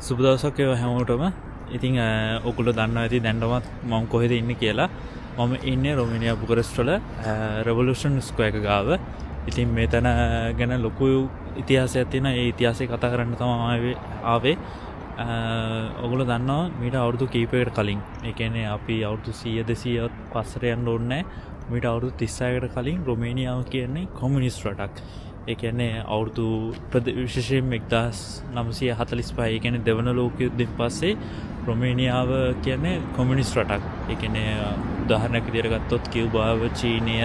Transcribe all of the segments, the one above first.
සුබ දවසක් වේවා හැමෝටම. ඉතින් ඔයගොල්ලෝ දන්නවා ඇති දැන්ටමත් මම කොහෙද ඉන්නේ කියලා. මම ඉන්නේ රොමේනියා බුකරෙස්ට් වල රෙවොලූෂන් ස්ක්වයර් එක ගාව. ඉතින් මෙතන ගැන ලොකු ඉතිහාසයක් තියෙනවා. ඒ ඉතිහාසය කතා කරන්න තමයි ආවේ. ඔයගොල්ලෝ දන්නවා මීට අවුරුදු කීපයකට කලින්, ඒ කියන්නේ අපි අවුරුදු 100 200 පස්සට යන්න ඕනේ නැහැ. මීට අවුරුදු 36කට කලින් රොමේනියාව කියන්නේ කොමියුනිස්ට් රටක්. ඒ කියන්නේ අවුරුදු විශේෂයෙන් 1945, ඒ කියන්නේ දෙවන ලෝක යුද්ධයෙන් පස්සේ රොමේනියාව කියන්නේ කොමියුනිස්ට් රටක්. ඒ කියන්නේ උදාහරණයක් විදිහට ගත්තොත් කියුබාව, චීනය,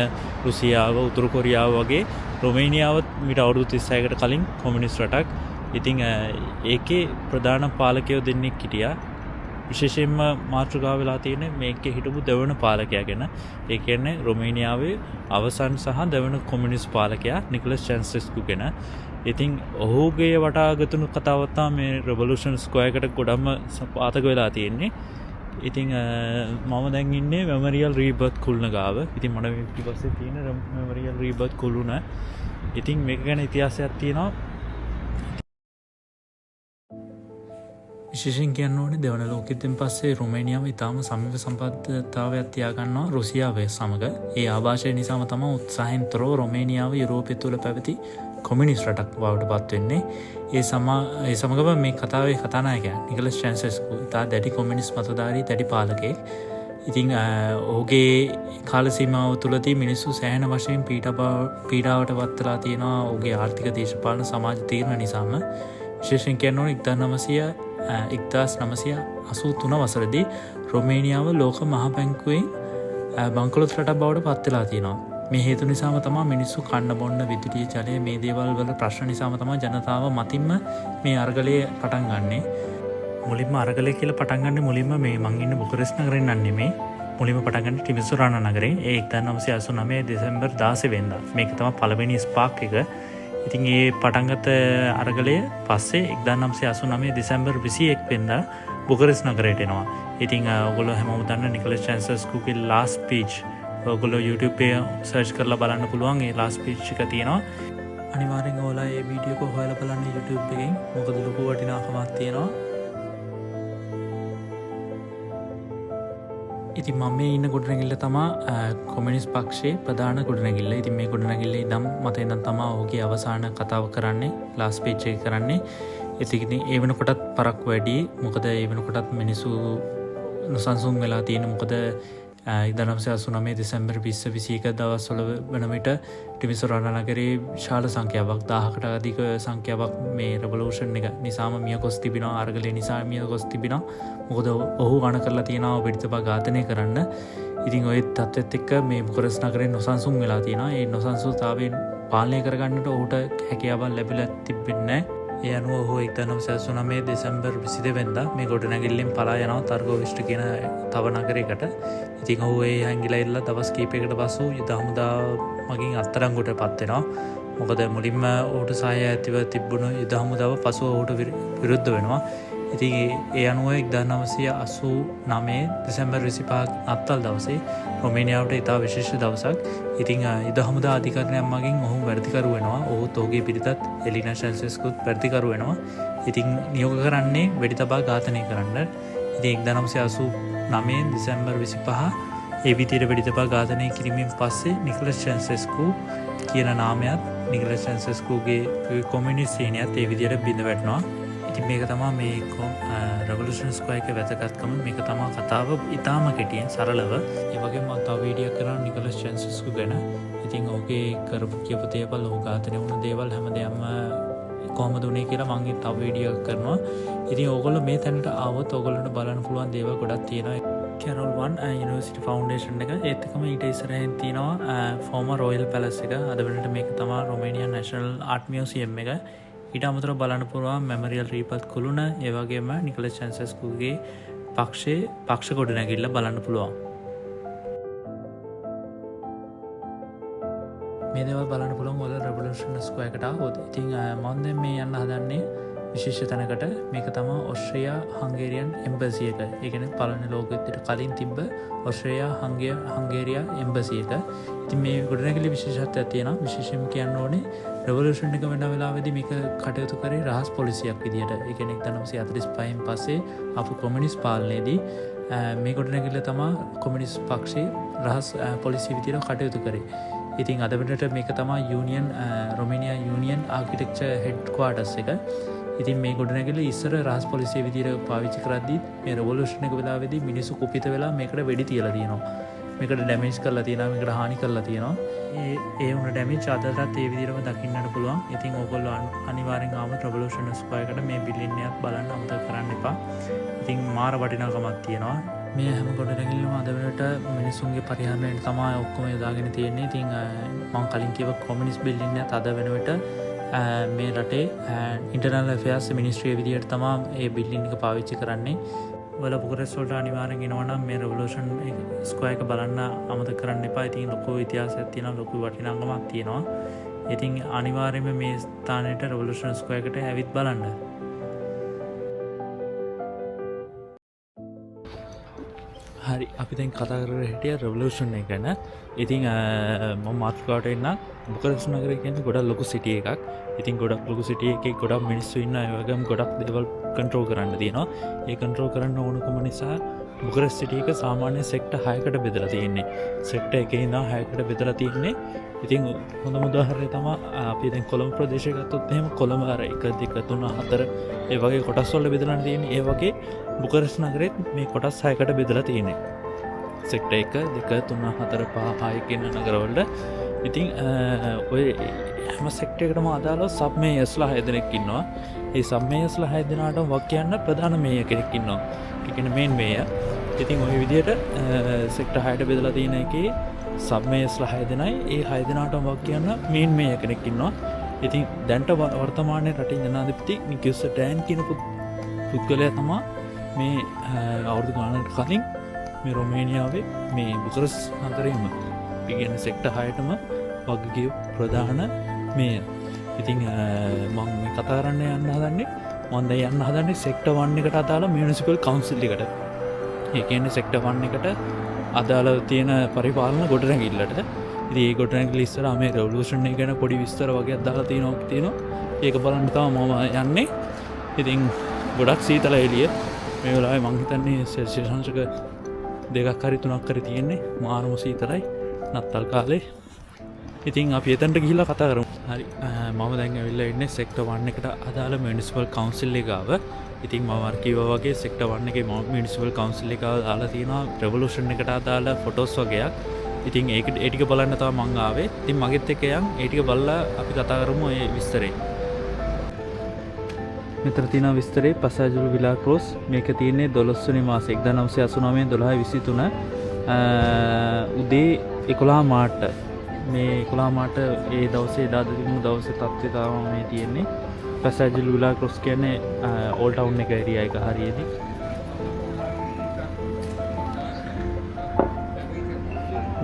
රුසියාව, උතුරු කොරියාව වගේ රොමේනියාවත් මීට අවුරුදු 36කට කලින් කොමියුනිස්ට් රටක්. ඉතින් ඒකේ ප්‍රධාන පාලකයෝ දෙන්නෙක් හිටියා. විශේෂයෙන්ම මාතෘකාව වෙලා තියෙන මේකේ හිටපු දෙවන පාලකයා ගැන. ඒ කියන්නේ රොමේනියාවේ අවසන් සහ දෙවන කොමියුනිස්ට් පාලකයා නිකොලස් චාන්සෙස්කු ගැන. ඉතින් ඔහුගේ වටාගතුණු කතාවක් තමයි මේ රෙවොලූෂන් ස්ක්වයර් එකට ගොඩක්ම පාතක වෙලා තියෙන්නේ. ඉතින් මම දැන් ඉන්නේ මෙමරියල් රීබර්ත් කුළුණ ගාව. ඉතින් මට මේ පිටිපස්සේ තියෙන මෙමරියල් රීබර්ත් කුළුණ. ඉතින් මේක ගැන ඉතිහාසයක් තියෙනවා. විශේෂයෙන් කියන්න ඕනේ දෙවන ලෝක යුද්ධයෙන් පස්සේ රොමේනියාව ඉතාම සමීප සම්බන්ධතාවයක් තියාගන්නවා රුසියාව සමග. ඒ ආభాෂය නිසාම තමයි උත්සාහයෙන් තොරව රොමේනියාව යුරෝපය තුළ පැවති කොමියුනිස්ට් රටක් බවට පත් වෙන්නේ. ඒ සමගම මේ කතාවේ කතානායකයා නිකොලස් චාන්සෙස්කු ඉතා දැඩි කොමියුනිස්ට් මතධාරී දැඩි පාලකයෙක්. ඉතින් ඔහුගේ කාල සීමාව තුළදී මිනිස්සු සෑහෙන වශයෙන් පීඩාවට පත් වෙලා තියෙනවා ඔහුගේ ආර්ථික දේශපාලන සමාජ තීරණ නිසාම. විශේෂයෙන් කියන්න ඕනේ 1983 වසරදී රොමේනියාව ලෝක මහ බැංකුවෙන් බංකොලොත් රටක් බවට පත් වෙලා තියෙනවා. මේ හේතු නිසාම තමයි මිනිස්සු කන්න බොන්න, විදුලිය, ජලය මේ දේවල් වල ප්‍රශ්න නිසාම තමයි ජනතාව මතින්ම මේ අරගලය පටන් ගන්නෙ. මුලින්ම අරගලය කියලා පටන් ගන්නේ මුලින්ම මේ මං ඉන්න බුකරෙස්ට් නගරෙන් නම් නෙමෙයි. මුලින්ම පටන් ගන්නේ ටිමිසොරානා නගරේ. ඒ 1989 දෙසැම්බර් 16 වෙනිදා. මේක තමයි පළවෙනි ස්පාක් එක. ඉතින් ඒ පටන්ගත අරගලය පස්සේ 1989 දෙසැම්බර් 21 වෙනිදා බුකරෙස්ට් නගරයට එනවා. ඉතින් ඔයගොල්ලෝ හැමෝම දන්න නිකොලස් චාන්සෙස්කුගේ ලාස්ට් ස්පීච් ඔයගොල්ලෝ YouTube එකේ සර්ච් කරලා බලන්න පුළුවන්. ඒ ලාස්ට් ස්පීච් එක තියෙනවා. අනිවාර්යෙන් ඔයාලා මේ වීඩියෝ එක හොයලා බලන්න YouTube එකෙන්. මොකද ලොකු වටිනාකමක් තියෙනවා. ඉතින් මම මේ ඉන්න ගොඩනැගිල්ල තමා කොමියුනිස්ට් පක්ෂයේ ප්‍රධාන ගොඩනැගිල්ල. ඉතින් මේ ගොඩනැගිල්ල ඉදම් මතේ නම් තමා ඔහුගේ අවසාන කතාව කරන්නේ, ලාස්ට් ස්පීච් එක කරන්නේ. ඉතින් ඒ වෙනකොටත් පරක්කු වැඩි. මොකද ඒ වෙනකොටත් මිනිස්සු නොසන්සුන් වෙලා තියෙන. මොකද 1989 දෙසැම්බර් 2021 දවස්වල වන විට ටිමිසොරානා නගරේ විශාල සංඛ්‍යාවක් 1000කට අධික සංඛ්‍යාවක් මේ රෙවොලූෂන් එක නිසාම මිය ගොස් තිබෙනවා. අරගලය නිසා මිය ගොස් තිබෙනවා. මොකද ඔහු අණ කරලා තියෙනවා පිටිතපා ඝාතනය කරන්න. ඉතින් ඔය තත්ත්වෙත් එක්ක මේ බුකරෙස්ට් නගරේ නොසන්සුන් වෙලා තියෙනවා. ඒ නොසන්සුන්තාවයෙන් පාලනය කරගන්නට ඔහුට හැකියාවක් ලැබිලා තිබෙන්නේ නැහැ. ඒ අනුව ඔහු 1989 දෙසැම්බර් 22 වෙනිදා මේ ගොඩනැගිල්ලෙන් පලා යනවා තර්ගෝවිස්ට් කියන තව නගරයකට. ඉතින් ඔහු ඒ හැංගිලා ඉල්ලලා දවස් කීපයකට පසු යුද හමුදාව මගින් අත්අඩංගුවට පත් වෙනවා. මොකද මුලින්ම ඔහුට සහාය ඇතිව තිබුණු යුද හමුදාව පසුව ඔහුට විරුද්ධ වෙනවා. ඉතින් ඒ අනුව 1989 දෙසැම්බර් 25 නත්තල් දවසේ රොමේනියාවට ඉතා විශේෂ දවසක්. ඉතින් යුද හමුදා අධිකරණයක් මගින් ඔහු වැඩිකරු වෙනවා. ඔහුත් ඔහුගේ පිරිතත් එලිනා චාන්සෙස්කුත් වැඩිකරු වෙනවා. ඉතින් නියෝග කරන්නේ වෙඩි තබා ඝාතනය කරන්න. ඉතින් 1989 දෙසැම්බර් 25 ඒ විදිහට වෙඩි තබා ඝාතනය කිරීමෙන් පස්සේ නිකොලස් චාන්සෙස්කු කියන නාමයත් නිකොලස් චාන්සෙස්කුගේ කොමියුනිස්ට් සේනයත් ඒ විදිහට බිඳ වැටෙනවා. ඉතින් මේක තමයි මේ රෙවොලූෂන් ස්ක්වයර් එකේ වැදගත්කම. මේක තමයි කතාව ඉතාම කෙටියෙන් සරලව. ඒ වගේම මම තව වීඩියෝ කරන නිකොලස් චාන්සෙස්කු ගැන. ඉතින් ඔහුගේ කරපු කියපු දේවල්, ඔහු ඝාතනය වුණු දේවල් හැමදේම කොහොමද උනේ කියලා මම තව වීඩියෝ කරනවා. ඉතින් ඕගොල්ලෝ මේ තැනට ආවොත් ඕගොල්ලන්ට බලන්න පුළුවන් දේවල් ගොඩක් තියෙනවා. කැරොල් 1 යුනිවර්සිටි ෆවුන්ඩේෂන් එක. ඒත් එකම ඊට ඉස්සරහින් තියෙනවා ෆෝමර් රොයල් පැලස් එක. අද වෙනට මේක තමයි රොමේනියන් නැෂනල් ආර්ට් මියුසියම් එක. ඊට අමතරව බලන්න පුළුවන් මෙමරියල් රීබර්ත් කුළුණ, ඒ වගේම නිකොලස් චාන්සෙස්කුගේ පක්ෂයේ පක්ෂ ගොඩනැගිල්ල බලන්න පුළුවන්. මේ දේවල් බලන්න පුළුවන් ඔයාලා රෙවොලූෂන් ස්ක්වයර් එකට ආවොත්. ඉතින් මම දැන් මේ යන්න හදන්නේ විශේෂ තැනකට මේක තමා ඔස්ට්‍රේලියා හංගේරියන් එම්බසි එක. ඒ කියන්නේ පළවෙනි ලෝක යුද්ධයට කලින් තිබ්බ ඔස්ට්‍රේලියා හංගේරියා එම්බසි එක. ඉතින් මේ ගොඩනැගිලි විශේෂත්වයක් තියෙනවා. විශේෂයෙන්ම කියන්න ඕනේ රෙවොලූෂන් එක වෙන වෙලාවෙදී මේක කටයුතු කරේ රහස් පොලිසියක් විදියට. ඒ කියන්නේ 1945න් පස්සේ ආපු කොමියුනිස්ට් පාලනයේදී මේ ගොඩනැගිල්ල තමා කොමියුනිස්ට් පක්ෂයේ රහස් පොලිසිය විදියට කටයුතු කරේ. ඉතින් අද වෙනට මේක තමා යූනියන් රොමේනියා යූනියන් ආකිටෙක්චර් හෙඩ්ක්වාටර්ස් එක. ඉතින් මේ ගොඩනැගිල්ල ඉස්සර රහස් පොලිසිය විදියට පාවිච්චි කරද්දී මේ රෙවොලූෂන් එක වෙලාවේදී මිනිස්සු කුපිත වෙලා මේකට වෙඩි තියලා තියෙනවා. මේකට ඩැමේජ් කරලා තියෙනවා, මේකට හානි කරලා තියෙනවා. ඒ වුණ ඩැමේජ් අදටත් ඒ විදිහටම දකින්නට පුළුවන්. ඉතින් ඕගොල්ලෝ අනිවාර්යෙන් ආව රෙවොලූෂන් ස්ක්වයර් එකට මේ බිල්ඩින් එකක් බලන්න අමතක කරන්න එපා. ඉතින් මාර වටිනාකමක් තියෙනවා. මේ හැම ගොඩනැගිල්ලම අද වෙනට මිනිසුන්ගේ පරිහරණයට තමයි ඔක්කොම යොදාගෙන තියෙන්නේ. ඉතින් මම කලින් කිව්ව කොමියුනිස්ට් බිල්ඩින් එකත් අද වෙනකොට මේ රටේ ඉන්ටර්නල් ඇෆෙයාර්ස් මිනිස්ට්‍රිය විදියට තමයි මේ බිල්ඩින් එක පාවිච්චි කරන්නේ. ඔයාලා බුකරෙස්ට් වලට අනිවාර්යෙන් එනවා නම් මේ රෙවොලූෂන් ස්ක්වයර් එක බලන්න අමතක කරන්න එපා. ඉතින් ලොකු ඉතිහාසයක් තියෙනවා, ලොකු වටිනාකමක් තියෙනවා. ඉතින් අනිවාර්යයෙන්ම මේ ස්ථානයට රෙවොලූෂන් ස්ක්වයර් එකට ඇවිත් බලන්න. හරි, අපි දැන් කතා කරලා හිටිය රෙවොලූෂන් එක ගැන. ඉතින් මම මාතෘකාවට එන්න බුකරෙස්ට් නගරය කියන්නේ ගොඩක් ලොකු සිටි එකක්. ඉතින් ගොඩක් ලොකු සිටි එකේ ගොඩක් මිනිස්සු ඉන්නවා. ඒ වගේම ගොඩක් දේවල් කන්ට්‍රෝල් කරන්න තියෙනවා. ඒ කන්ට්‍රෝල් කරන්න ඕනකම නිසා බුකරෙස්ට් සිටි එක සාමාන්‍ය සෙක්ටර් 6කට බෙදලා තියෙන්නේ. සෙක්ටර් එකේ ඉඳන් 6කට බෙදලා තියෙන්නේ. ඉතින් හොඳම උදාහරණය තමයි අපි දැන් කොළඹ ප්‍රදේශය ගත්තොත් එහෙම කොළඹ අර 1 2 3 4 ඒ වගේ කොටස් වල බෙදලා තියෙන්නේ. ඒ වගේ බුකරෙස්ට් නගරෙත් මේ කොටස් 6කට බෙදලා තියෙන්නේ. සෙක්ටර් 1 2 3 4 5 6 කියන නගරවලට. ඉතින් ඔය හැම සෙක්ටර් එකකටම අදාළව සබ් මේයර්ස්ලා 6 දෙනෙක් ඉන්නවා. ඒ සබ් මේයර්ස්ලා 6 දෙනාටම වක් කියන්න ප්‍රධාන මේයර් කෙනෙක් ඉන්නවා. ඒ කියන්නේ මේන් මේයර්. ඉතින් ওই විදිහට සෙක්ටර් 6ට බෙදලා තියෙන එකේ සබ් මේයර්ස්ලා 6 දෙනයි. ඒ 6 දෙනාටම වක් කියන්න මේන් මේයර් කෙනෙක් ඉන්නවා. ඉතින් දැන්ට වර්තමානයේ රටේ ජනාධිපති නිකෝස් ටෑන් කියන පුද්ගලයා තමයි මේ අවුරුදු ගානකට කලින් මේ රොමේනියාවේ මේ බුකරෙස්ට් නගරයේම පිගෙන සෙක්ටර් 6ටම වගකීම් ප්‍රධාන මේයර්. ඉතින් මම මේ කතා කරන්න යන්න හදන්නේ යන්න හදන්නේ සෙක්ටර් 1 එකට අදාළ මියුනිසිපල් කවුන්සිල් එකට. ඒ කියන්නේ සෙක්ටර් 1 එකට අදාළ තියෙන පරිපාලන ගොඩනැගිල්ලට. ඉතින් ඒ ගොඩනැගිල්ල ඉස්සරහා මේ රෙවොලූෂන් එක ගැන පොඩි විස්තර වගේ අදාලා තියෙනවා. ඒක බලන්න තමයි මම යන්නේ. ඉතින් ගොඩක් සීතල එළිය. මේ වෙලාවේ මං හිතන්නේ සෙල්සියස් අංශක 2ක් හරි 3ක් හරි තියෙන්නේ. මාරම සීතලයි නත්තල් කාලේ. ඉතින් අපි එතනට ගිහිල්ලා කතා කරමු. හරි, මම දැන් ඇවිල්ලා ඉන්නේ සෙක්ටර් 1 එකට අදාළ මියුනිසිපල් කවුන්සිල් එක ගාව. ඉතින් මම අර කිව්වා වගේ සෙක්ටර් 1 එකේ මියුනිසිපල් කවුන්සිල් එක දාලා තියෙනවා රෙවොලූෂන් එකට අදාළ ෆොටෝස් වගේක්. ඉතින් ඒ ටික බලන්න තමයි මං ආවේ. ඉතින් මගෙත් එක්ක යන් ඒ ටික බලලා අපි කතා කරමු මේ විස්තරේ. මෙතන තියෙන විස්තරේ පසාජුල් විලා ක්‍රොස්. මේක තියෙන්නේ 12 වෙනි මාසේ 1989 12/23 උදේ 11 මාට. මේ 11 මාට ඒ දවසේ එදා තිබුණු දවසේ තත්ත්වය තමයි මේ තියෙන්නේ. පසාජුල් විලා ක්‍රොස් කියන්නේ ඕල්ඩ් ටවුන් එක ඒරියා එක හරියදී.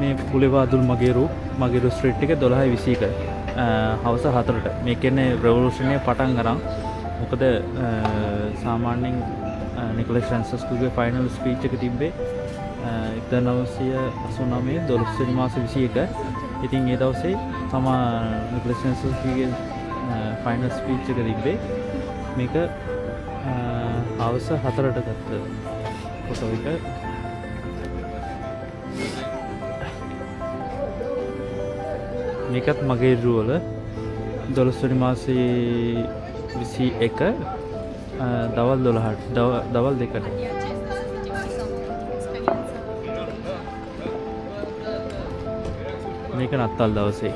මේ බුලෙවාදුල් මගේරු ස්ට්‍රීට් එක 12/21 හවස 4ට. මේ කියන්නේ රෙවොලූෂන් එක පටන් ගන්න. මොකද සාමාන්‍යයෙන් නිකලස් ෆ්‍රැන්සිස්කෝගේ ෆයිනල් ස්පීච් එක තිබ්බේ 1989 12 වෙනි මාසේ 21. ඉතින් ඒ දවසේ තමයි නිකලස් ෆ්‍රැන්සිස්කෝගේ ෆයිනල් ස්පීච් එක තිබ්බේ. මේක හවස 4ට ගත්ත ෆොටෝ එක. මේකත් මගේ රුවල 12 වෙනි මාසේ 21 දවල් 12ට දවල් 2ට. මේක නත්තල් දවසේ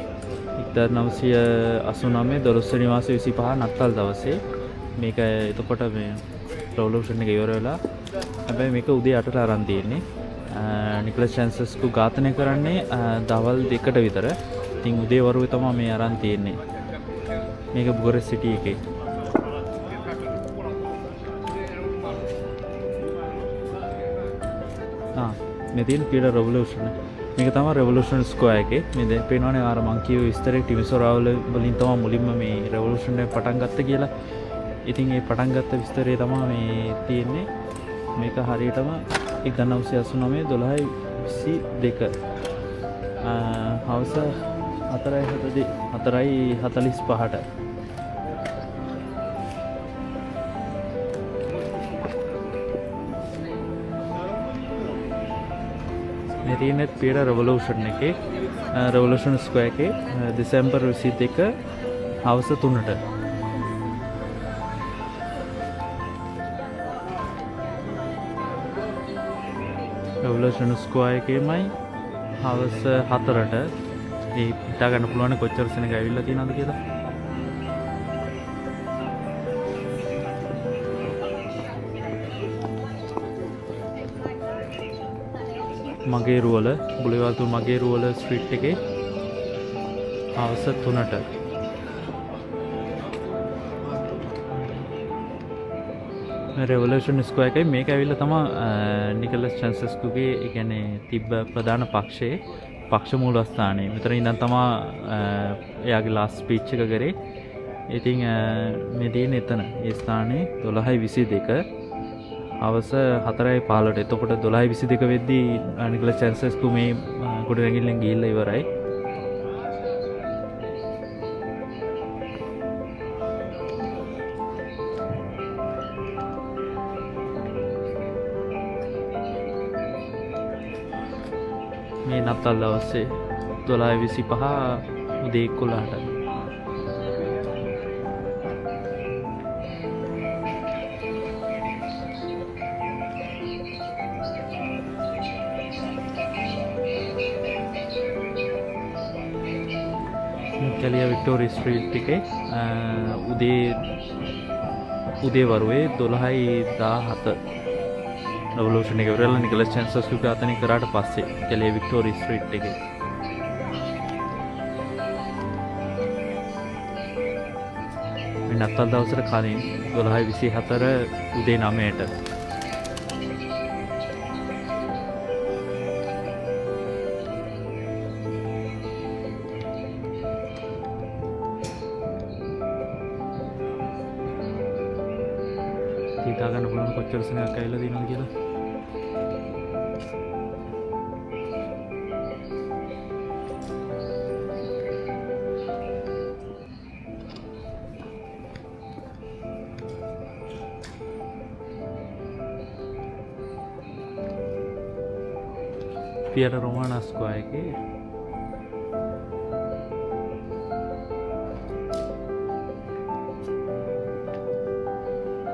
1989 12 වෙනි මාසේ 25 නත්තල් දවසේ. මේක එතකොට මේ රෙවොලූෂන් එක ඉවර වෙලා හැබැයි මේක උදේ 8ට අරන් තියෙන්නේ. නිකලස් ෆ්‍රැන්සිස්කෝ ඝාතනය කරන්නේ දවල් 2ට විතර. ඉතින් උදේ වරුවේ තමයි මේ අරන් තියෙන්නේ. මේක බුකරෙස්ට් සිටි එකේ. මේ තියෙන පීඩ රෙවොලූෂන්. මේක තමයි රෙවොලූෂන් ස්ක්වයර් එකේ. මේ දැන් පේනවනේ අර මං කියව විස්තරේ ටිමිසෝරාවල වලින් තමයි මුලින්ම මේ රෙවොලූෂන් එක පටන් ගත්තේ කියලා. ඉතින් ඒ පටන් ගත්ත විස්තරය තමයි මේ තියෙන්නේ. මේක හරියටම 1989 12:22 හවස 4:45ට මේ තියෙන්නේ පීඩ රෙවොලූෂන් එකේ රෙවොලූෂන් ස්ක්වයර් එකේ දෙසැම්බර් 22 හවස 3ට රෙවොලූෂන් ස්ක්වයර් එකේමයි හවස 4ට ඒ හිතා ගන්න පුළුවන් කොච්චර සෙනග ඇවිල්ලා තියෙනවද කියලා. මගේරුවල බුලේවල්තුන් මගේරුවල ස්ට්‍රීට් එකේ හවස 3ට රෙවොලූෂන් ස්ක්වයර් එකයි මේක ඇවිල්ලා තමයි නිකලස් චාන්සෙස්කුගේ ඒ කියන්නේ තිබ්බ ප්‍රධාන පක්ෂයේ පක්ෂ මූලස්ථානයේ. මෙතන ඉඳන් තමයි එයාගේ ලාස්ට් ස්පීච් එක කරේ. ඉතින් මේ තියෙන එතන ඒ ස්ථානයේ 12:22 හවස 4:15ට. එතකොට 12:22 වෙද්දී නිකලස් චාන්සෙස්කු මේ ගොඩනැගිල්ලෙන් ගිහිල්ලා ඉවරයි. මේ නත්තල් දවසේ 12:25 උදේ 11ට කැලිය වික්ටෝරියා ස්ට්‍රීට් එකේ උදේ වරුවේ 12:17 රෙවොලූෂන් එක ඉවරලා නිකලස් චාන්සෙස්කු ඝාතනය කරාට පස්සේ කැලිය වික්ටෝරියා ස්ට්‍රීට් එකේ මේ නත්තල් දවසට කලින් 12:24 උදේ 9ට හිතා ගන්න පුළුවන් කොච්චර සෙනගක් ඇවිල්ලා තියෙනවද කියලා. පියර රොමානා ස්ක්වයර් එකේ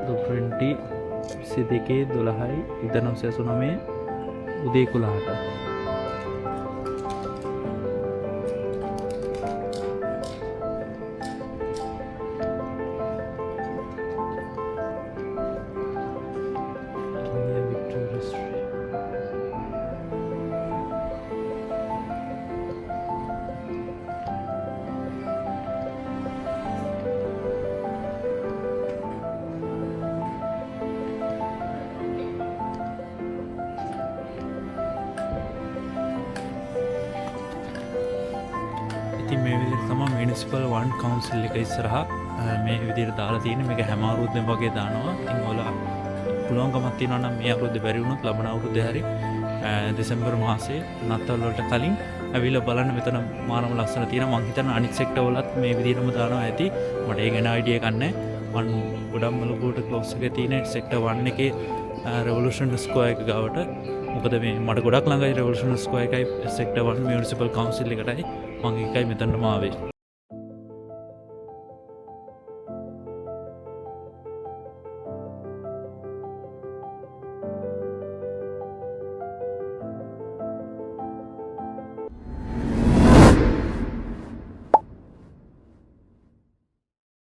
ඩොෆ්‍රෙන්ටි 22:12 1989 උදේ 11ට ඉතින් මේ විදිහට තමයි මියුනිසිපල් 1 කවුන්සිල් එක ඉස්සරහා මේ විදිහට දාලා තියෙන්නේ. මේක හැම අවුරුද්දෙම වගේ දානවා. ඉතින් ඔයාලා පුළුවන්කමක් තියෙනවා නම් මේ අවුරුද්දේ බැරි වුණොත් ලබන අවුරුද්දේ හරි දෙසැම්බර් මාසයේ නත්තල් වලට කලින් ඇවිල්ලා බලන්න. මෙතන මානම ලස්සන තියෙනවා. මං හිතනවා අනිත් සෙක්ටර් වලත් මේ විදිහටම දානවා ඇති. මට ඒ ගැන අයිඩියා එකක් නැහැ. මං ගොඩක්ම ලොකුවට ක්ලෝස් එකේ තියෙන සෙක්ටර් 1 එකේ රෙවොලූෂන් ස්ක්වයර් එක ගාවට. මොකද මේ මට ගොඩක් ළඟයි රෙවොලූෂන් ස්ක්වයර් එකයි සෙක්ටර් 1 මියුනිසිපල් කවුන්සිල් එකටයි. මම එකයි මෙතනම ආවේ.